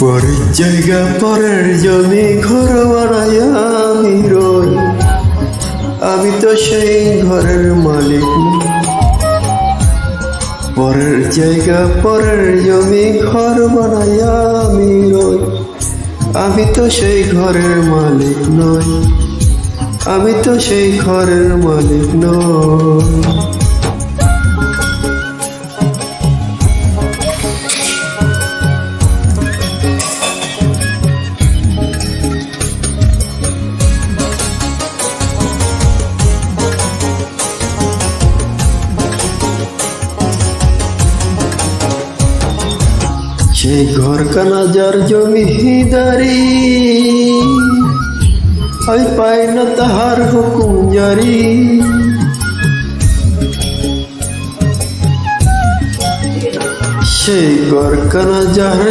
পরের জায়গা পরের জমি ঘর বানাইয়া আমি রই, আমি তো সেই ঘরের মালিক না। পরের জায়গা পরের জমি ঘর বানাইয়া আমি রই, আমি তো সেই ঘরের মালিক নই, আমি তো সেই ঘরের মালিক নই। সেই ঘর কানা যার জমিদারি, ওই পায় না তাহার হুকুম জারি। সেই ঘর কানা যার